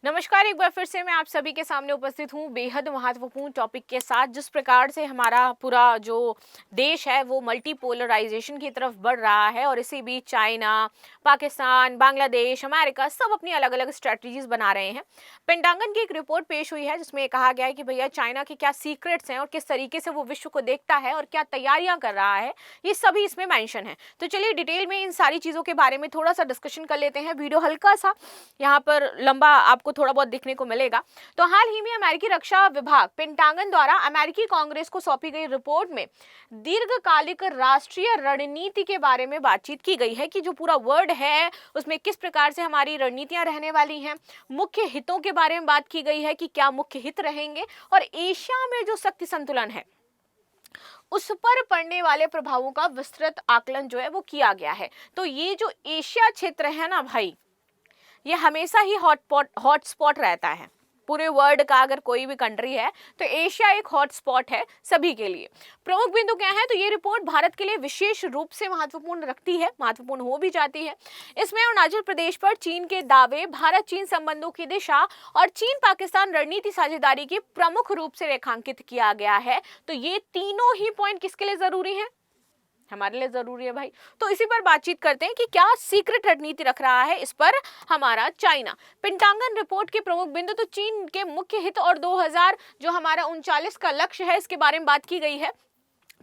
नमस्कार, एक बार फिर से मैं आप सभी के सामने उपस्थित हूँ बेहद महत्वपूर्ण टॉपिक के साथ। जिस प्रकार से हमारा पूरा जो देश है वो मल्टीपोलराइजेशन की तरफ बढ़ रहा है और इसी बीच चाइना, पाकिस्तान, बांग्लादेश, अमेरिका सब अपनी अलग अलग स्ट्रेटजीज बना रहे हैं। पेंटागन की एक रिपोर्ट पेश हुई है जिसमें कहा गया है कि भैया चाइना के क्या सीक्रेट्स हैं और किस तरीके से वो विश्व को देखता है और क्या तैयारियां कर रहा है, ये सभी इसमें मेंशन है। तो चलिए डिटेल में इन सारी चीज़ों के बारे में थोड़ा सा डिस्कशन कर लेते हैं। वीडियो हल्का सा यहाँ पर लंबा आपको थोड़ा बहुत देखने को मिलेगा। तो हाल ही में अमेरिकी रक्षा विभाग पेंटागन द्वारा अमेरिकी कांग्रेस को सौंपी गई रिपोर्ट में दीर्घकालिक राष्ट्रीय रणनीति के बारे में बातचीत की गई है कि जो पूरा वर्ड है उसमें किस प्रकार से हमारी रणनीतियां रहने वाली हैं। मुख्य हितों के बारे में बात की गई है कि क्या मुख्य हित रहेंगे और एशिया में जो शक्ति संतुलन है उस पर पड़ने वाले प्रभावों का विस्तृत आकलन जो है वो किया गया है। तो ये जो एशिया क्षेत्र है ना भाई, ये हमेशा ही हॉटस्पॉट रहता है। पूरे वर्ल्ड का अगर कोई भी कंट्री है तो एशिया एक हॉटस्पॉट है सभी के लिए। प्रमुख बिंदु क्या है, तो ये रिपोर्ट भारत के लिए विशेष रूप से महत्वपूर्ण रखती है, महत्वपूर्ण हो भी जाती है। इसमें अरुणाचल प्रदेश पर चीन के दावे, भारत चीन संबंधों की दिशा और चीन पाकिस्तान रणनीति साझेदारी की प्रमुख रूप से रेखांकित किया गया है। तो ये तीनों ही पॉइंट किसके लिए जरूरी है, हमारे लिए जरूरी है भाई। तो इसी पर बातचीत करते हैं कि क्या सीक्रेट रणनीति रख रहा है इस पर हमारा चाइना। पेंटागन रिपोर्ट के प्रमुख बिंदु, तो चीन के मुख्य हित और 2000 जो हमारा 39 का लक्ष्य है इसके बारे में बात की गई है।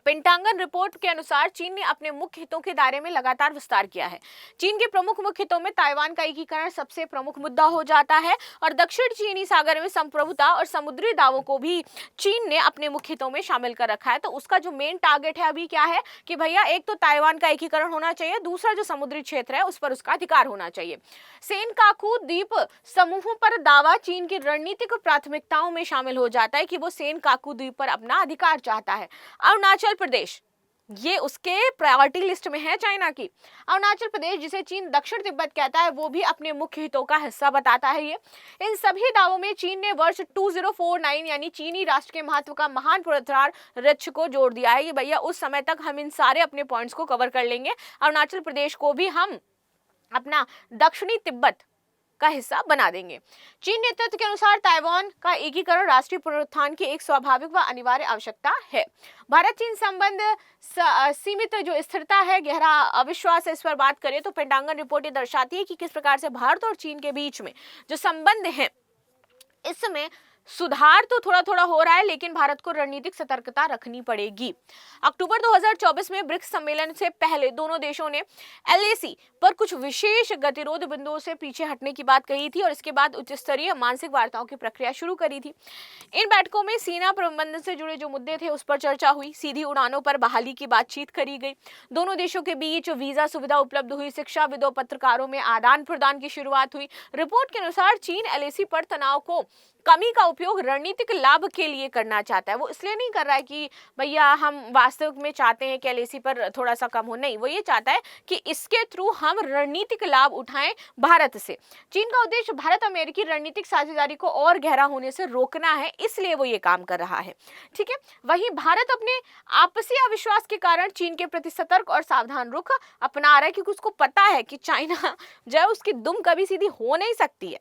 पेंटागन रिपोर्ट के अनुसार चीन ने अपने मुख्य हितों के दायरे में लगातार विस्तार किया है। चीन के प्रमुख मुख्य हितों में ताइवान का एकीकरण सबसे प्रमुख मुद्दा हो जाता है और दक्षिण चीनी सागर में संप्रभुता और समुद्री दावों को भी चीन ने अपने मुख्य हितों में शामिल कर रखा है। तो उसका जो मेन टारगेट है अभी क्या है कि भैया एक तो ताइवान का एकीकरण होना चाहिए, दूसरा जो समुद्री क्षेत्र है उस पर उसका अधिकार होना चाहिए। सेनकाकू द्वीप समूहों पर दावा चीन की रणनीतिक प्राथमिकताओं में शामिल हो जाता है कि वो सेनकाकू द्वीप पर अपना अधिकार चाहता है। अरुणाचल प्रदेश ये उसके प्रायोरिटी लिस्ट में है चाइना की। अरुणाचल प्रदेश जिसे चीन दक्षिण तिब्बत कहता है वो भी अपने मुख्य हितों का हिस्सा बताता है। ये इन सभी दावों में चीन ने वर्ष 2049 यानी चीनी राष्ट्र के महत्व का महान पुरस्कार रक्ष को जोड़ दिया है कि भैया उस समय तक हम इन सारे अपने पॉइंट्स को कवर कर लेंगे, अरुणाचल प्रदेश को भी हम अपना दक्षिणी तिब्बत का हिस्सा बना देंगे। चीन नेतृत्व के अनुसार ताइवान का एकीकरण राष्ट्रीय पुनरुत्थान की एक स्वाभाविक व अनिवार्य आवश्यकता है। भारत चीन संबंध सीमित जो स्थिरता है, गहरा अविश्वास है, इस पर बात करें तो पेंटागन रिपोर्ट ये दर्शाती है कि किस प्रकार से भारत और चीन के बीच में जो संबंध है इसमें सुधार तो थोड़ा थोड़ा हो रहा है लेकिन भारत को रणनीतिक सतर्कता रखनी पड़ेगी। अक्टूबर 2024 में ब्रिक्स सम्मेलन से पहले दोनों देशों ने एलएसी पर कुछ विशेष गतिरोध बिंदुओं से पीछे हटने की बात कही थी और इसके बाद उच्च स्तरीय मानसिक वार्ताओं की प्रक्रिया शुरू करी थी। इन बैठकों में सेना प्रबंधन से जुड़े जो मुद्दे थे उस पर चर्चा हुई, सीधी उड़ानों पर बहाली की बातचीत करी गई, दोनों देशों के बीच वीजा सुविधा उपलब्ध हुई, शिक्षाविदों पत्रकारों में आदान प्रदान की शुरुआत हुई। रिपोर्ट के अनुसार चीन एलएसी पर तनाव को कमी का उपयोग रणनीतिक लाभ के लिए करना चाहता है। वो इसलिए नहीं कर रहा है कि भैया हम वास्तविक में चाहते हैं कि एलएसी पर थोड़ा सा कम हो, नहीं, वो ये चाहता है कि इसके थ्रू हम रणनीतिक लाभ उठाएं भारत से। चीन का उद्देश्य भारत अमेरिकी रणनीतिक साझेदारी को और गहरा होने से रोकना है, इसलिए वो ये काम कर रहा है। ठीक है, वहीं भारत अपने आपसी अविश्वास के कारण चीन के प्रति सतर्क और सावधान रुख अपना रहा है क्योंकि उसको पता है कि चाइना जो है उसकी दुम कभी सीधी हो नहीं सकती है,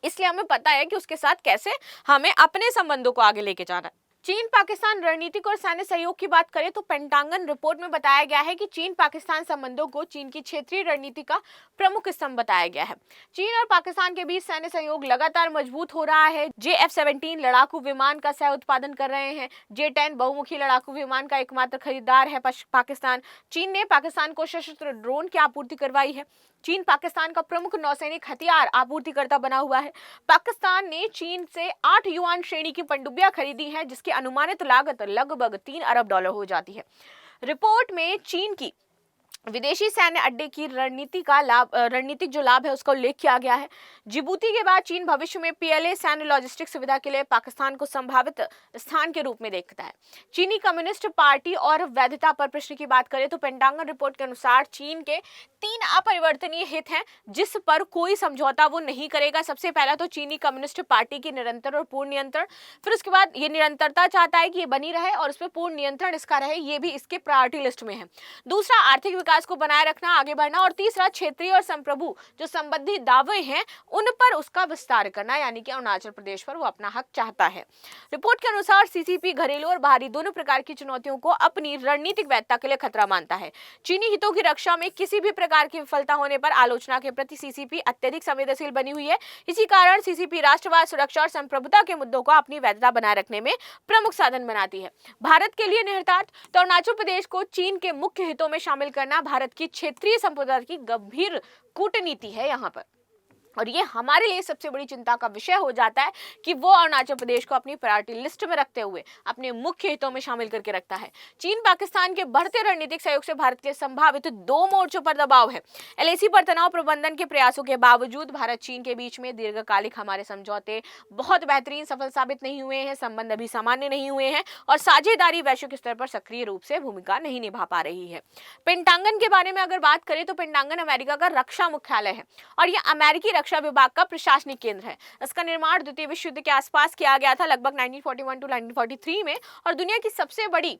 इसलिए हमें पता है कि उसके साथ कैसे हमें अपने संबंधों को आगे लेके जाना है। चीन पाकिस्तान रणनीतिक और सैन्य सहयोग की बात करें तो पेंटागन रिपोर्ट में बताया गया है कि चीन पाकिस्तान संबंधों को चीन की क्षेत्रीय रणनीति का प्रमुख स्तंभ बताया गया है। चीन और पाकिस्तान के बीच सैन्य सहयोग लगातार मजबूत हो रहा है। JF-17 लड़ाकू विमान का सह उत्पादन कर रहे हैं। J-10 बहुमुखी लड़ाकू विमान का एकमात्र खरीदार है पाकिस्तान। चीन ने पाकिस्तान को सशस्त्र ड्रोन की आपूर्ति करवाई है। चीन पाकिस्तान का प्रमुख नौसैनिक हथियार आपूर्तिकर्ता बना हुआ है। पाकिस्तान ने चीन से 8 युआन श्रेणी की पनडुब्बियां खरीदी हैं जिसकी अनुमानित लागत लगभग $3 अरब हो जाती है। रिपोर्ट में चीन की विदेशी सैन्य अड्डे की रणनीतिक जो लाभ है उसका उल्लेख किया गया है। जिबूती के बाद चीन भविष्य में PLA सैन्य लॉजिस्टिक सुविधा के लिए पाकिस्तान को संभावित स्थान के रूप में देखता है। चीनी कम्युनिस्ट पार्टी और वैधता पर प्रश्न की बात करें तो पेंटागन रिपोर्ट के अनुसार चीन के 3 अपरिवर्तनीय हित हैं जिस पर कोई समझौता वो नहीं करेगा। सबसे पहला तो चीनी कम्युनिस्ट पार्टी की निरंतर और पूर्ण नियंत्रण, फिर उसके बाद ये निरंतरता चाहता है कि ये बनी रहे और उस पर पूर्ण नियंत्रण इसका रहे, ये भी इसके प्रायोरिटी लिस्ट में है। दूसरा, आर्थिक विकास को बनाए रखना, आगे बढ़ना, और तीसरा क्षेत्रीय और संप्रभु जो संबंधित दावे हैं उन पर उसका विस्तार करना, यानी कि अरुणाचल प्रदेश पर वो अपना हक चाहता है। रिपोर्ट के अनुसार सीसीपी घरेलू और बाहरी दोनों प्रकार की चुनौतियों को अपनी रणनीतिक वैधता के लिए खतरा मानता है। चीनी हितों की रक्षा में किसी भी प्रकार की विफलता होने पर आलोचना के प्रति सीसीपी अत्यधिक संवेदनशील बनी हुई है। इसी कारण सीसीपी राष्ट्रवाद, सुरक्षा और संप्रभुता के मुद्दों को अपनी वैधता बनाए रखने में प्रमुख साधन बनाती है। भारत के लिए निहितार्थ तो अरुणाचल प्रदेश को चीन के मुख्य हितों में शामिल करना भारत की क्षेत्रीय संप्रभुता की गंभीर कूटनीति है यहाँ पर, और ये हमारे लिए सबसे बड़ी चिंता का विषय हो जाता है कि वो अरुणाचल प्रदेश को अपनी प्रायोरिटी लिस्ट में रखते हुए अपने मुख्य हितों में शामिल करके रखता है। चीन पाकिस्तान के बढ़ते रणनीतिक सहयोग से भारत के संभावित दो मोर्चों पर दबाव है। एलएसी पर तनाव प्रबंधन के प्रयासों के बावजूद भारत चीन के बीच में दीर्घकालिक हमारे समझौते बहुत बेहतरीन सफल साबित नहीं हुए हैं, संबंध अभी सामान्य नहीं हुए हैं और साझेदारी वैश्विक स्तर पर सक्रिय रूप से भूमिका नहीं निभा पा रही है। पेंटांगन के बारे में अगर बात करें तो पेंटांगन अमेरिका का रक्षा मुख्यालय है और यह अमेरिकी रक्षा विभाग का प्रशासनिक केंद्र है। इसका निर्माण द्वितीय विश्व युद्ध के आसपास किया गया था, लगभग 1941 टू 1943 में, और दुनिया की सबसे बड़ी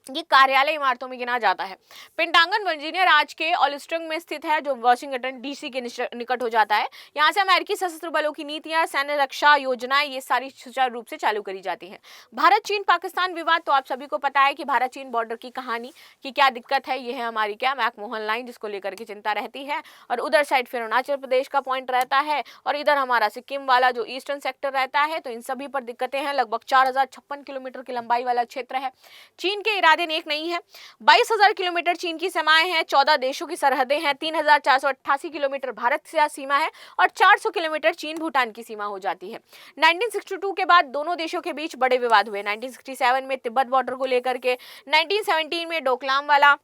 ये कार्यालय इमारतों में गिना जाता है। पेंटागन वर्जीनिया राज्य के ऑलिस्ट्रिंग में स्थित है, जो वाशिंगटन डीसी के निकट हो जाता है। यहाँ से अमेरिकी सशस्त्र बलों की नीतियां, सैन्य रक्षा योजनाएं, ये सारी सुचारू रूप से चालू करी जाती हैं। भारत चीन पाकिस्तान विवाद, तो आप सभी को पता है कि भारत चीन बॉर्डर की कहानी की क्या दिक्कत है। ये है हमारी क्या मैकमोहन लाइन, जिसको लेकर के चिंता रहती है, और उधर साइड फिर अरुणाचल प्रदेश का पॉइंट रहता है, और इधर हमारा सिक्किम वाला जो ईस्टर्न सेक्टर रहता है। तो इन सभी पर दिक्कतें हैं। लगभग 4056 किलोमीटर की लंबाई वाला क्षेत्र है। चीन के इरादे नेक नहीं है। 22,000 किलोमीटर चीन की सीमाएं हैं, 14 देशों की सरहदें हैं, 3,488 किलोमीटर भारत से सीमा है और 400 किलोमीटर चीन भूटान की सीमा हो जाती है। 1962 के बाद दोनों देशों के बीच बड़े विवाद हुए। 1967 में तिब्बत बॉर्डर को लेकर के, 1917 में डोकलाम वाला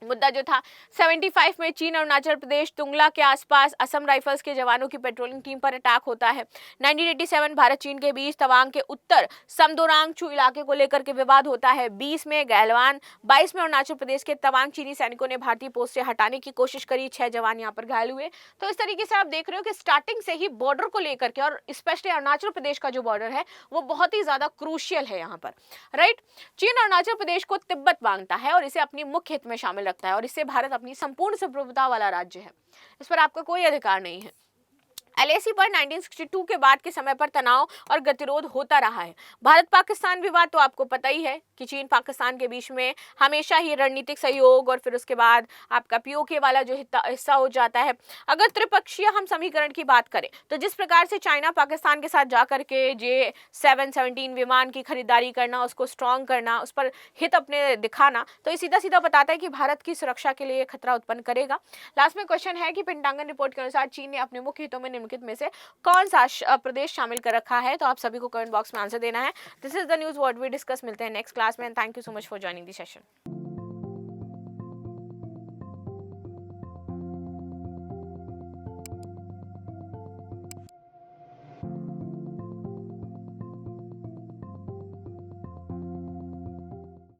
मुद्दा जो था, 75 में चीन अरुणाचल प्रदेश तुंगला के आसपास असम राइफल्स के जवानों की पेट्रोलिंग टीम पर अटैक होता है। 1987 भारत चीन के बीच तवांग के उत्तर समदोरांगचू इलाके को लेकर के विवाद होता है। 20 में गैलवान, 22 में अरुणाचल प्रदेश के तवांग चीनी सैनिकों ने भारतीय पोस्ट से हटाने की कोशिश करी, 6 जवान यहाँ पर घायल हुए। तो इस तरीके से आप देख रहे हो कि स्टार्टिंग से ही बॉर्डर को लेकर के, और स्पेशली अरुणाचल प्रदेश का जो बॉर्डर है वो बहुत ही ज्यादा क्रूशियल है यहाँ पर, राइट। चीन अरुणाचल प्रदेश को तिब्बत मांगता है और इसे अपनी मुख्य हित में शामिल रखता है, और इससे भारत अपनी संपूर्ण संप्रभुता वाला राज्य है, इस पर आपका कोई अधिकार नहीं है। एलएसी पर 1962 के बाद के समय पर तनाव और गतिरोध होता रहा है। भारत पाकिस्तान विवाद तो आपको पता ही है कि चीन पाकिस्तान के बीच में हमेशा ही रणनीतिक सहयोग, और फिर उसके बाद आपका पीओके वाला जो हिस्सा हो जाता है। अगर त्रिपक्षीय हम समीकरण की बात करें तो जिस प्रकार से चाइना पाकिस्तान के साथ जाकर के J717 विमान की खरीदारी करना, उसको स्ट्रॉन्ग करना, उस पर हित अपने दिखाना, तो ये सीधा सीधा बताता है कि भारत की सुरक्षा के लिए खतरा उत्पन्न करेगा। लास्ट में क्वेश्चन है कि पेंटागन रिपोर्ट के अनुसार चीन ने अपने मुख्य हितों में निम्नलिखित में से कौन सा प्रदेश शामिल कर रखा है? तो आप सभी को कमेंट बॉक्स में आंसर देना है। This is the news what we discuss. मिलते हैं नेक्स्ट क्लास में। Thank you so much for joining the session.